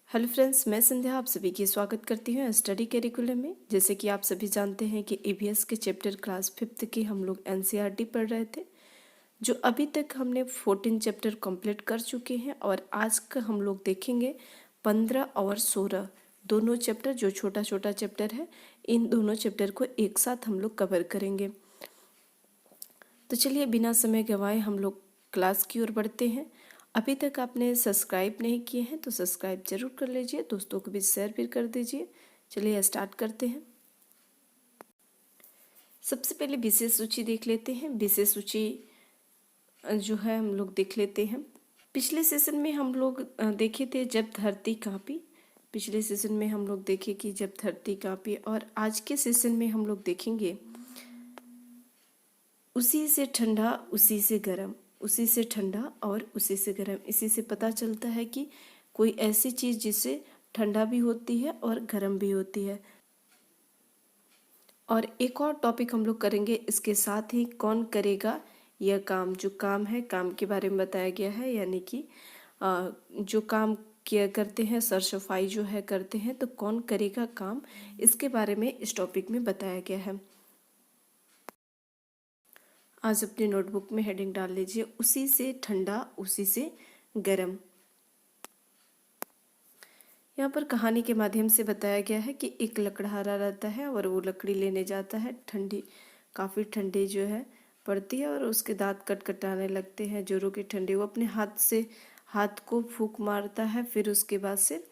Hello friends, मैं संध्या आप सभी की स्वागत करती हूँ स्टडी करिकुलम में। जैसे कि आप सभी जानते हैं कि ईवीएस के चैप्टर क्लास 5th की हम लोग एनसीईआरटी पढ़ रहे थे, जो अभी तक हमने 14 चैप्टर कंप्लीट कर चुके हैं। और आज का हम लोग देखेंगे 15 और 16 दोनों चैप्टर, जो छोटा छोटा चैप्टर है। इन दोनों चैप्टर को एक साथ हम लोग कवर करेंगे। तो चलिए बिना समय गंवाए हम लोग क्लास की ओर बढ़ते हैं। अभी तक आपने सब्सक्राइब नहीं किए हैं तो सब्सक्राइब जरूर कर लीजिए, दोस्तों को भी शेयर भी कर दीजिए। चलिए स्टार्ट करते हैं। सबसे पहले विषय सूची देख लेते हैं। विषय सूची जो है हम लोग देख लेते हैं। पिछले सेशन में हम लोग देखे थे जब धरती कांपी। पिछले सेशन में हम लोग देखे कि जब धरती कांपी, और आज के सेशन में हम लोग देखेंगे उसी से ठंडा उसी से गर्म, उसी से ठंडा और उसी से गर्म। इसी से पता चलता है कि कोई ऐसी चीज़ जिससे ठंडा भी होती है और गर्म भी होती है। और एक और टॉपिक हम लोग करेंगे इसके साथ ही, कौन करेगा यह काम। जो काम है, काम के बारे में बताया गया है, यानी कि जो काम किया करते हैं, सर सफाई जो है करते हैं, तो कौन करेगा काम, इसके बारे में इस टॉपिक में बताया गया है। आज अपनी नोटबुक में हेडिंग डाल लीजिए, उसी से ठंडा उसी से गर्म। यहाँ पर कहानी के माध्यम से बताया गया है कि एक लकड़हारा रहता है और वो लकड़ी लेने जाता है। काफ़ी ठंडी जो है पड़ती है और उसके दांत कटकटाने लगते हैं, जोरों की ठंडी। वो अपने हाथ को फूंक मारता है, फिर उसके बाद से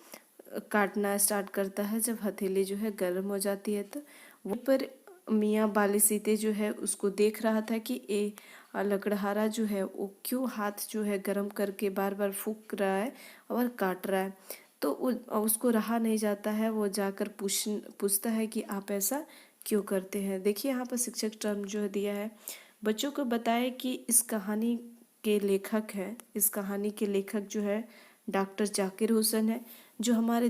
काटना स्टार्ट करता है। जब हथेली जो है गर्म हो जाती है तो वो पर मियाँ बाली सीते जो है उसको देख रहा था कि ये लकड़हारा जो है वो क्यों हाथ जो है गर्म करके बार बार फूंक रहा है और काट रहा है। तो उसको रहा नहीं जाता है। वो जाकर पूछता है कि आप ऐसा क्यों करते हैं। देखिए यहाँ पर शिक्षक टर्म जो है दिया है, बच्चों को बताए कि इस कहानी के लेखक हैं। इस कहानी के लेखक जो है डॉक्टर जाकिर हुसैन है, जो हमारे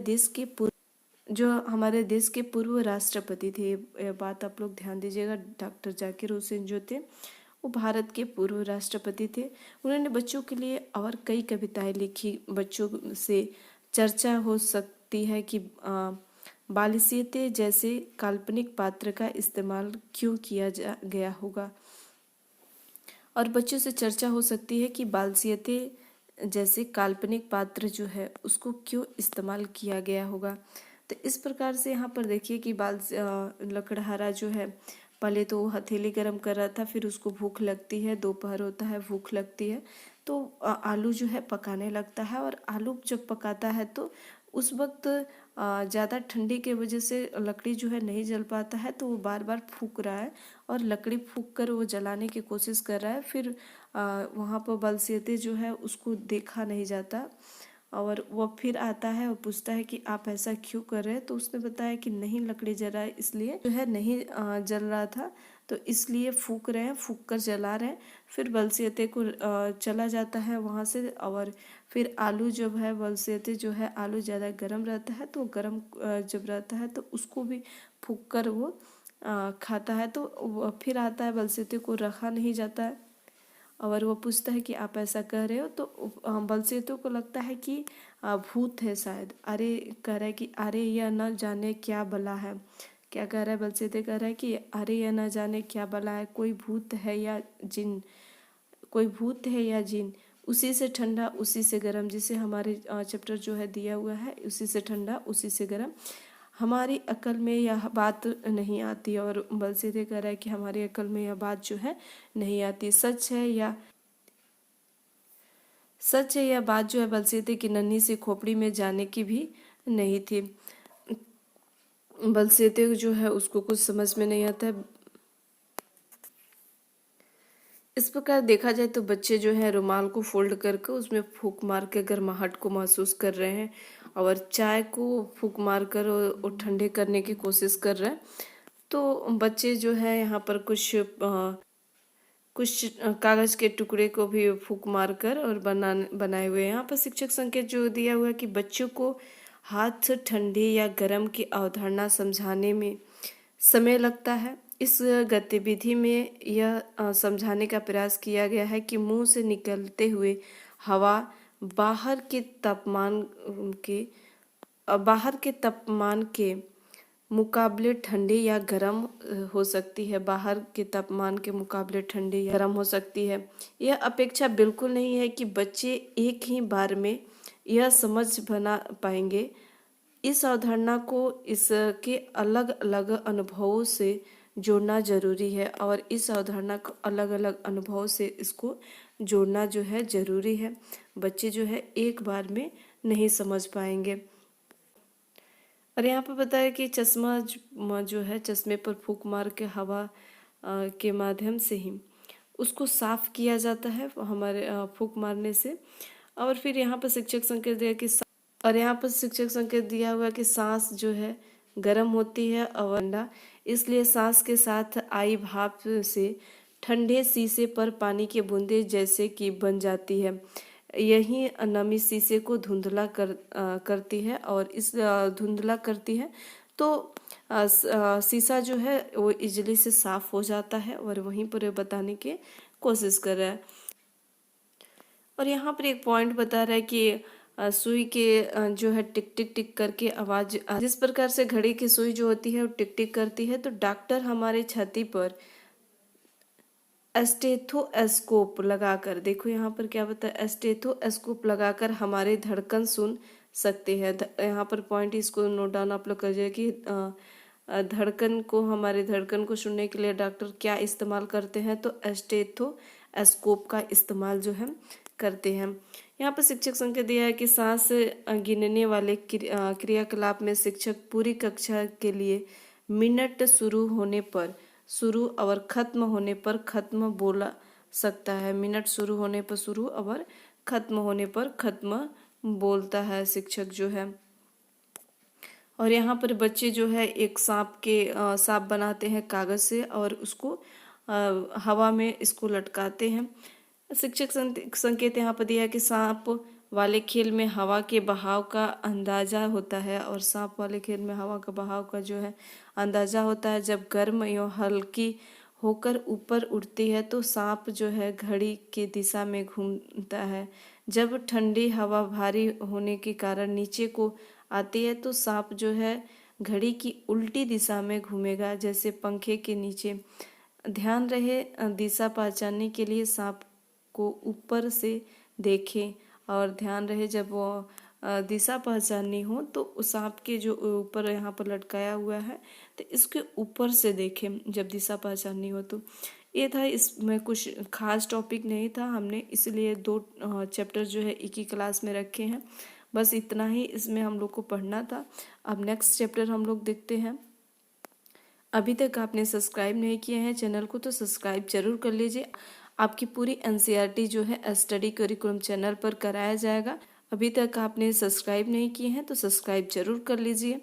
देश के पूर्व राष्ट्रपति थे। ये बात आप लोग ध्यान दीजिएगा। डॉक्टर जाकिर हुसैन जो थे वो भारत के पूर्व राष्ट्रपति थे। उन्होंने बच्चों के लिए और कई कविताएं लिखी। बच्चों से चर्चा हो सकती है कि बालिसीते जैसे काल्पनिक पात्र का इस्तेमाल क्यों किया गया होगा, और बच्चों से चर्चा हो सकती है कि बालसियते जैसे काल्पनिक पात्र जो है उसको क्यों इस्तेमाल किया गया होगा। तो इस प्रकार से यहाँ पर देखिए कि लकड़हारा जो है पहले तो वो हथेली गर्म कर रहा था, फिर उसको भूख लगती है, दोपहर होता है, भूख लगती है तो आलू जो है पकाने लगता है। और आलू जब पकाता है तो उस वक्त ज़्यादा ठंडी के वजह से लकड़ी जो है नहीं जल पाता है, तो वो बार बार फूंक रहा है और लकड़ी फूंक कर वो जलाने की कोशिश कर रहा है। फिर वहाँ पर बलसेते जो है उसको देखा नहीं जाता, और वो फिर आता है और पूछता है कि आप ऐसा क्यों कर रहे हैं। तो उसने बताया कि नहीं, लकड़ी जल रहा है इसलिए जो है नहीं जल रहा था, तो इसलिए फूंक रहे हैं, फूंक कर जला रहे हैं। फिर बलसेते को चला जाता है वहाँ से। और फिर आलू जब है, बलसेते जो है आलू ज़्यादा गर्म रहता है, तो गर्म जब रहता है तो उसको भी फूंक कर वो खाता है। तो फिर आता है, बलसेते को रखा नहीं जाता है और वो पूछता है कि आप ऐसा कह रहे हो। तो बलसेतु को लगता है कि भूत है शायद। अरे कह रहा है कि अरे यह न जाने क्या बला है। क्या कह रहा है बलसेते? कह रहा है कि अरे यह न जाने क्या बला है, कोई भूत है या जिन, कोई भूत है या जिन। उसी से ठंडा उसी से गर्म, जिसे हमारे चैप्टर जो है दिया हुआ है, उसी से ठंडा उसी से गर्म। हमारी अकल में यह बात नहीं आती। और बलसेते कह रहा है कि हमारी अकल में यह बात जो है नहीं आती। सच है यह बात जो है बलसेते की नन्ही सी खोपड़ी में जाने की भी नहीं थी। बलसेते जो है उसको कुछ समझ में नहीं आता है। इस प्रकार देखा जाए तो बच्चे जो है रुमाल को फोल्ड करके उसमें फूंक मार के गर्माहट को महसूस कर रहे हैं, और चाय को फूंक मार कर और ठंडे करने की कोशिश कर रहे हैं। तो बच्चे जो है यहाँ पर कुछ कागज के टुकड़े को भी फूंक मार कर और बनाए हुए हैं। यहाँ पर शिक्षक संकेत जो दिया हुआ है कि बच्चों को हाथ ठंडे या गर्म की अवधारणा समझाने में समय लगता है। इस गतिविधि में यह समझाने का प्रयास किया गया है कि मुंह से निकलते हुए हवा बाहर के तापमान के बाहर के तापमान के मुकाबले ठंडी या गर्म हो सकती है। बाहर के तापमान के मुकाबले ठंडी या गर्म हो सकती है। यह अपेक्षा बिल्कुल नहीं है कि बच्चे एक ही बार में यह समझ बना पाएंगे। इस अवधारणा को इसके अलग अलग अनुभवों से जोड़ना जरूरी है और इस अवधारणा को अलग अलग अनुभवों से इसको जोड़ना जो है जरूरी है। बच्चे जो है एक बार में नहीं समझ पाएंगे। और यहाँ पर बताया कि चश्मा जो है, चश्मे पर फूंक मार के हवा के माध्यम से ही उसको साफ किया जाता है हमारे फूंक मारने से। और फिर यहाँ पर शिक्षक संकेत दिया कि और यहाँ पर शिक्षक संकेत दिया हुआ कि सांस जो है गर्म होती है और ठंडा, इसलिए सांस के साथ आई भाप से ठंडे शीशे पर पानी की बूंदे जैसे कि बन जाती है। यही नमी शीशे को धुंधला करती है और इस धुंधला करती है तो शीशा जो है वो इजली से साफ हो जाता है। और वहीं पर बताने की कोशिश कर रहा है। और यहाँ पर एक पॉइंट बता रहा है कि सुई के जो है टिक टिक टिक करके आवाज, जिस प्रकार से घड़ी की सुई जो होती है वो टिक टिक करती है, तो डॉक्टर हमारे छाती पर एस्टेथोस्कोप लगाकर, देखो यहाँ पर क्या बता है, एस्टेथोस्कोप लगाकर हमारे धड़कन सुन सकते हैं। यहाँ पर पॉइंट इसको नोट डाउन आप लोग करिए कि धड़कन को, हमारे धड़कन को सुनने के लिए डॉक्टर क्या इस्तेमाल करते हैं, तो एस्टेथोस्कोप का इस्तेमाल जो है करते हैं। यहाँ पर शिक्षक संकेत दिया है कि सांस गिनने वाले क्रियाकलाप में शिक्षक पूरी कक्षा के लिए मिनट शुरू होने पर शुरू और खत्म होने पर खत्म बोला सकता है। मिनट शुरू होने पर शुरू और खत्म होने पर खत्म बोलता है शिक्षक जो है। और यहाँ पर बच्चे जो है एक सांप बनाते हैं कागज से और उसको हवा में इसको लटकाते हैं। शिक्षक संकेत यहाँ पर दिया है कि सांप वाले खेल में हवा के बहाव का अंदाजा होता है और सांप वाले खेल में हवा का बहाव का जो है अंदाजा होता है। जब गर्म या हल्की होकर ऊपर उड़ती है तो सांप जो है घड़ी की दिशा में घूमता है। जब ठंडी हवा भारी होने के कारण नीचे को आती है तो सांप जो है घड़ी की उल्टी दिशा में घूमेगा, जैसे पंखे के नीचे। ध्यान रहे, दिशा पहचानने के लिए सांप को ऊपर से देखें और ध्यान रहे जब वो दिशा पहचाननी हो तो सांप के जो ऊपर यहाँ पर लटकाया हुआ है तो इसके ऊपर से देखें जब दिशा पहचाननी हो। तो ये था, इसमें कुछ खास टॉपिक नहीं था, हमने इसलिए 2 चैप्टर जो है एक ही क्लास में रखे हैं। बस इतना ही इसमें हम लोग को पढ़ना था। अब नेक्स्ट चैप्टर हम लोग देखते हैं। अभी तक आपने सब्सक्राइब नहीं किए हैं चैनल को तो सब्सक्राइब जरूर कर लीजिए। आपकी पूरी एनसीईआरटी जो है स्टडी करिकुलम चैनल पर कराया जाएगा। अभी तक आपने सब्सक्राइब नहीं किए हैं तो सब्सक्राइब जरूर कर लीजिए।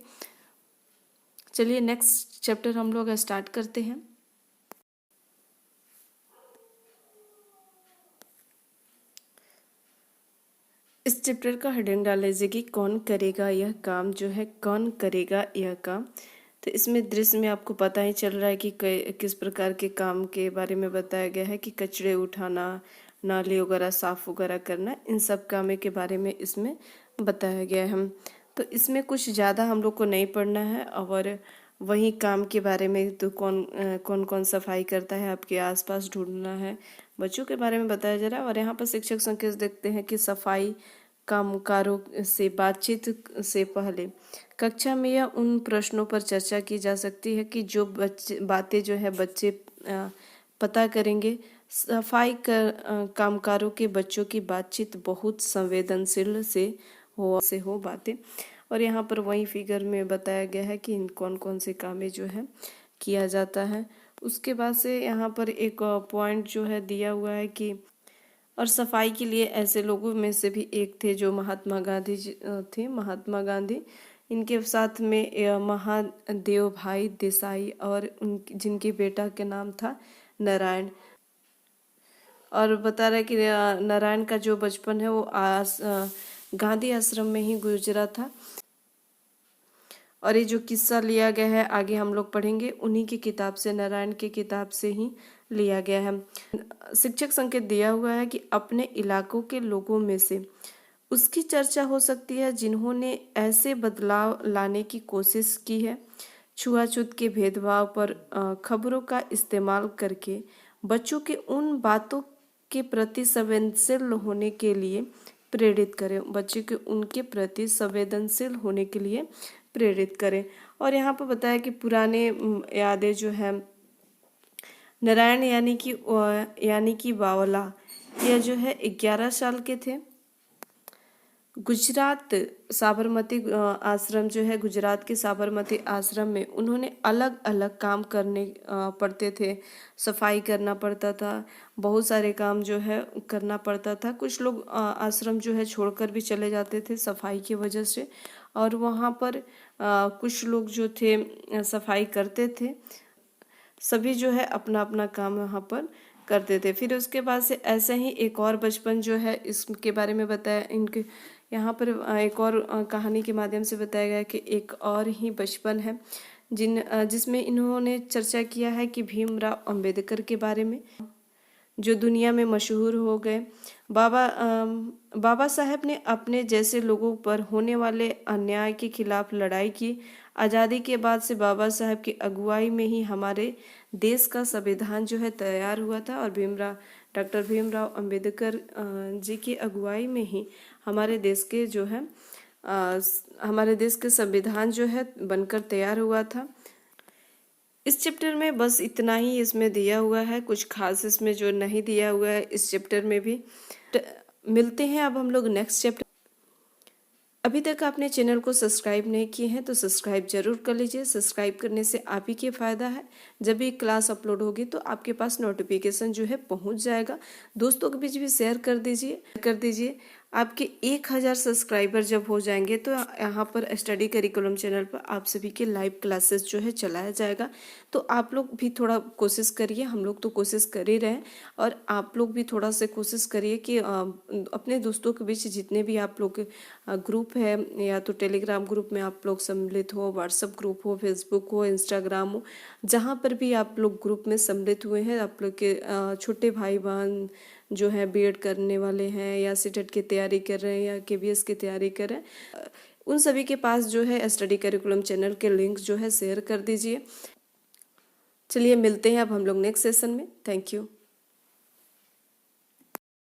चलिए नेक्स्ट चैप्टर हम लोग स्टार्ट करते हैं। इस चैप्टर का हेडिंग डाल लीजिए कि कौन करेगा यह काम, जो है कौन करेगा यह काम। तो इसमें दृश्य में आपको पता ही चल रहा है कि किस प्रकार के काम के बारे में बताया गया है कि कचरे उठाना, नाली वगैरह साफ वगैरह करना, इन सब कामों के बारे में इसमें बताया गया है। तो इसमें कुछ ज़्यादा हम लोग को नहीं पढ़ना है और वही काम के बारे में तो कौन सफाई करता है आपके आसपास ढूंढना है, बच्चों के बारे में बताया जा रहा है। और यहाँ पर शिक्षक संकेत देखते हैं कि सफाई कामगारों से बातचीत से पहले कक्षा में या उन प्रश्नों पर चर्चा की जा सकती है कि जो बातें जो है बच्चे पता करेंगे। सफाई कामगारों के बच्चों की बातचीत बहुत संवेदनशील से हो बातें। और यहाँ पर वही फिगर में बताया गया है कि कौन कौन से कामें जो है किया जाता है। उसके बाद से यहाँ पर एक पॉइंट जो है दिया हुआ है कि और सफाई के लिए ऐसे लोगों में से भी एक थे जो महात्मा गांधी थे। महात्मा गांधी, इनके साथ में महादेव भाई देसाई और जिनके बेटा के नाम था नारायण। और बता रहा है कि नारायण का जो बचपन है वो गांधी आश्रम में ही गुजरा था। और ये जो किस्सा लिया गया है आगे हम लोग पढ़ेंगे, उन्हीं की किताब से, नारायण की किताब से ही लिया गया है। शिक्षक संकेत दिया हुआ है कि अपने इलाकों के लोगों में से उसकी चर्चा हो सकती है जिन्होंने ऐसे बदलाव लाने की कोशिश की है। छुआछूत के भेदभाव पर खबरों का इस्तेमाल करके बच्चों के उन बातों के प्रति संवेदनशील होने के लिए प्रेरित करें, बच्चे के उनके प्रति संवेदनशील होने के लिए प्रेरित करें। और यहाँ पर बताया कि पुराने यादें जो है नारायण यानी कि बावला, यह जो है 11 साल के थे। गुजरात साबरमती आश्रम जो है, गुजरात के साबरमती आश्रम में उन्होंने अलग अलग काम करने पड़ते थे। सफाई करना पड़ता था, बहुत सारे काम जो है करना पड़ता था। कुछ लोग आश्रम जो है छोड़कर भी चले जाते थे सफाई की वजह से, और वहाँ पर कुछ लोग जो थे सफाई करते थे। सभी जो है अपना अपना काम वहाँ पर करते थे। फिर उसके बाद से ऐसे ही एक और बचपन जो है इसके बारे में बताया, इनके यहाँ पर एक और कहानी के माध्यम से बताया गया कि एक और ही बचपन है जिसमें इन्होंने चर्चा किया है कि भीमराव अंबेडकर के बारे में, जो दुनिया में मशहूर हो गए। बाबा साहब ने अपने जैसे लोगों पर होने वाले अन्याय के खिलाफ लड़ाई की। आज़ादी के बाद से बाबा साहब की अगुवाई में ही हमारे देश का संविधान जो है तैयार हुआ था, और डॉक्टर भीमराव अंबेडकर जी की अगुवाई में ही हमारे देश के जो है हमारे देश के संविधान जो है बनकर तैयार हुआ था। इस चैप्टर में बस इतना ही इसमें दिया हुआ है, कुछ खास इसमें जो नहीं दिया हुआ है इस चैप्टर में भी। मिलते हैं अब हम लोग नेक्स्ट चैप्टर। अभी तक आपने चैनल को सब्सक्राइब नहीं किए हैं तो सब्सक्राइब जरूर कर लीजिए। सब्सक्राइब करने से आप ही के फ़ायदा है, जब भी क्लास अपलोड होगी तो आपके पास नोटिफिकेशन जो है पहुंच जाएगा। दोस्तों के बीच भी शेयर कर दीजिए। आपके 1000 सब्सक्राइबर जब हो जाएंगे तो यहाँ पर स्टडी करिकुलम चैनल पर आप सभी के लाइव क्लासेस जो है चलाया जाएगा। तो आप लोग भी थोड़ा कोशिश करिए, हम लोग तो कोशिश कर ही रहे हैं, और आप लोग भी थोड़ा सा कोशिश करिए कि अपने दोस्तों के बीच जितने भी आप लोग ग्रुप है, या तो टेलीग्राम ग्रुप में आप लोग सम्मिलित हो, व्हाट्सएप ग्रुप हो, फेसबुक हो, इंस्टाग्राम हो, जहाँ पर भी आप लोग ग्रुप में सम्मिलित हुए हैं, आप लोग के छोटे भाई बहन जो है बीएड करने वाले हैं, या सीटेट की तैयारी कर रहे हैं, या केवीएस की तैयारी कर रहे हैं, उन सभी के पास जो है स्टडी करिकुलम चैनल के लिंक जो है शेयर कर दीजिए। चलिए मिलते हैं अब हम लोग नेक्स्ट सेशन में। Thank you.